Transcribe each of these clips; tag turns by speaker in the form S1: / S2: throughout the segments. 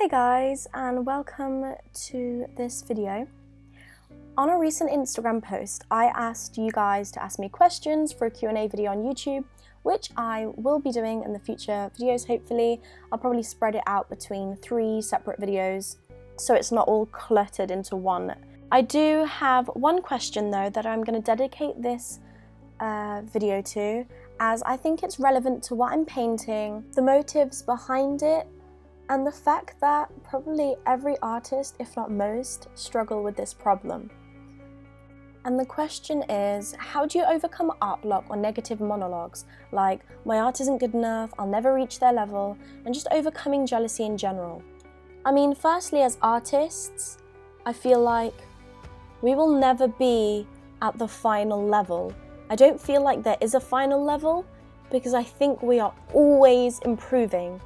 S1: Hey guys, and welcome to this video. On a recent Instagram post, I asked you guys to ask me questions for a Q&A video on YouTube, which I will be doing in the future videos, hopefully. I'll probably spread it out between 3 separate videos, so it's not all cluttered into one. I do have one question though that I'm going to dedicate this video to, as I think it's relevant to what I'm painting, the motives behind it, and the fact that probably every artist, if not most, struggle with this problem. And the question is, how do you overcome art block or negative monologues like, my art isn't good enough, I'll never reach their level, and just overcoming jealousy in general? I mean, firstly, as artists, I feel like we will never be at the final level. I don't feel like there is a final level because I think we are always improving.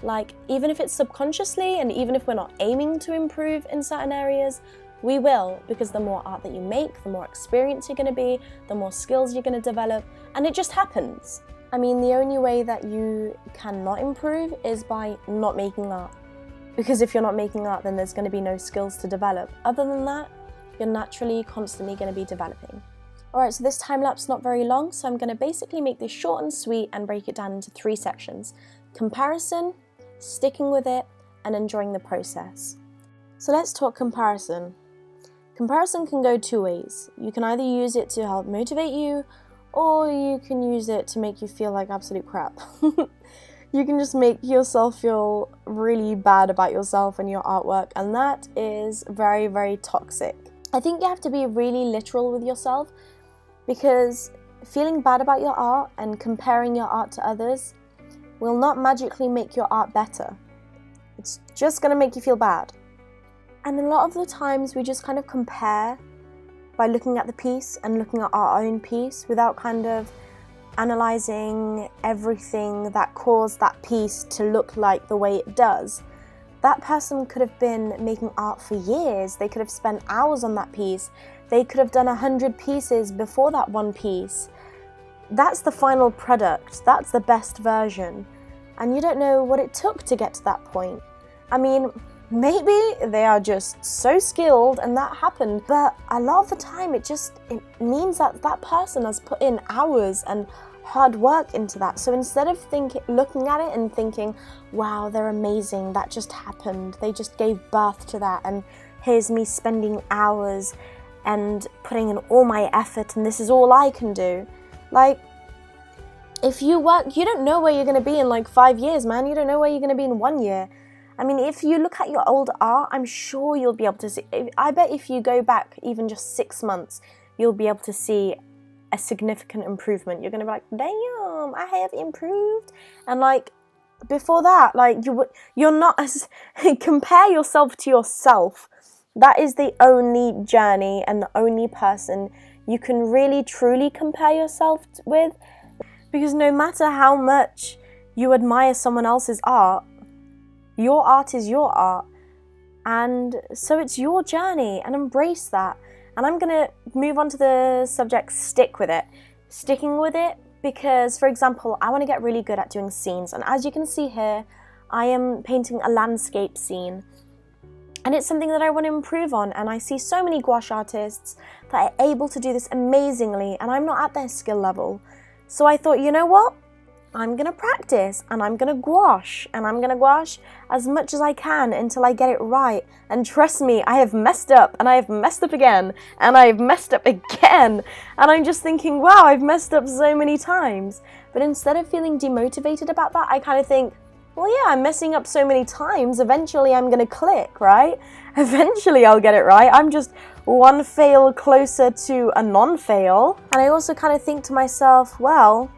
S1: Like, even if it's subconsciously and even if we're not aiming to improve in certain areas, we will, because the more art that you make, the more experience you're going to be, the more skills you're going to develop, and it just happens. I mean, the only way that you cannot improve is by not making art. Because if you're not making art, then there's going to be no skills to develop. Other than that, you're naturally constantly going to be developing. Alright, so this time-lapse is not very long, so I'm going to basically make this short and sweet and break it down into 3 sections. Comparison, sticking with it, and enjoying the process. So let's talk comparison. Comparison can go 2 ways. You can either use it to help motivate you, or you can use it to make you feel like absolute crap. You can just make yourself feel really bad about yourself and your artwork, and that is very, very toxic. I think you have to be really literal with yourself, because feeling bad about your art and comparing your art to others will not magically make your art better. It's just going to make you feel bad. And a lot of the times we just kind of compare by looking at the piece and looking at our own piece without kind of analysing everything that caused that piece to look like the way it does. That person could have been making art for years. They could have spent hours on that piece. They could have done 100 pieces before that one piece. That's the final product. That's the best version. And you don't know what it took to get to that point. I mean, maybe they are just so skilled and that happened, but a lot of the time it means that that person has put in hours and hard work into that. So instead of looking at it and thinking, wow, they're amazing, that just happened, they just gave birth to that, and here's me spending hours and putting in all my effort and this is all I can do. Like, if you work, you don't know where you're going to be in like 5 years, man. You don't know where you're going to be in 1 year. I mean, if you look at your old art, I'm sure you'll be able to see. I bet if you go back even just 6 months, you'll be able to see a significant improvement. You're going to be like, damn, I have improved. And like, before that, like, you're not as, compare yourself to yourself. That is the only journey and the only person you can really truly compare yourself with. Because no matter how much you admire someone else's art is your art. And so it's your journey, and embrace that. And I'm going to move on to the subject, stick with it. Sticking with it because, for example, I want to get really good at doing scenes. And as you can see here, I am painting a landscape scene. And it's something that I want to improve on. And I see so many gouache artists that are able to do this amazingly, and I'm not at their skill level. So I thought, you know what? I'm going to practice and I'm going to gouache, and I'm going to gouache as much as I can until I get it right. And trust me, I have messed up, and I have messed up again, and I have messed up again. And I'm just thinking, wow, I've messed up so many times. But instead of feeling demotivated about that, I kind of think, well, yeah, I'm messing up so many times. Eventually I'm going to click, right? Eventually I'll get it right. I'm just one fail closer to a non-fail. And I also kind of think to myself, well,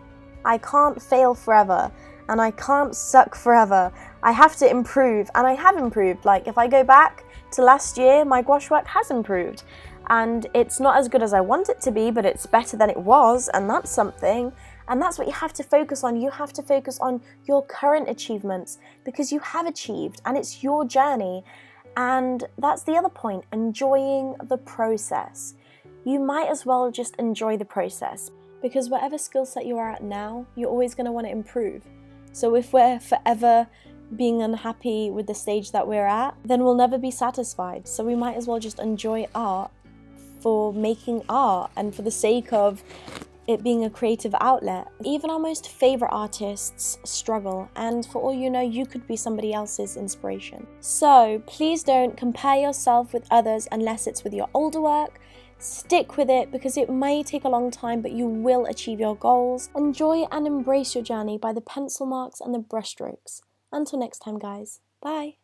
S1: I can't fail forever, and I can't suck forever. I have to improve, and I have improved. Like, if I go back to last year, my gouache work has improved. And it's not as good as I want it to be, but it's better than it was, and that's something. And that's what you have to focus on. You have to focus on your current achievements, because you have achieved, and it's your journey. And that's the other point, enjoying the process. You might as well just enjoy the process, because whatever skill set you are at now, you're always going to want to improve. So if we're forever being unhappy with the stage that we're at, then we'll never be satisfied. So we might as well just enjoy art for making art and for the sake of it being a creative outlet. Even our most favorite artists struggle, and for all you know, you could be somebody else's inspiration. So please don't compare yourself with others unless it's with your older work. Stick with it because it may take a long time, but you will achieve your goals. Enjoy and embrace your journey by the pencil marks and the brush strokes. Until next time, guys. Bye.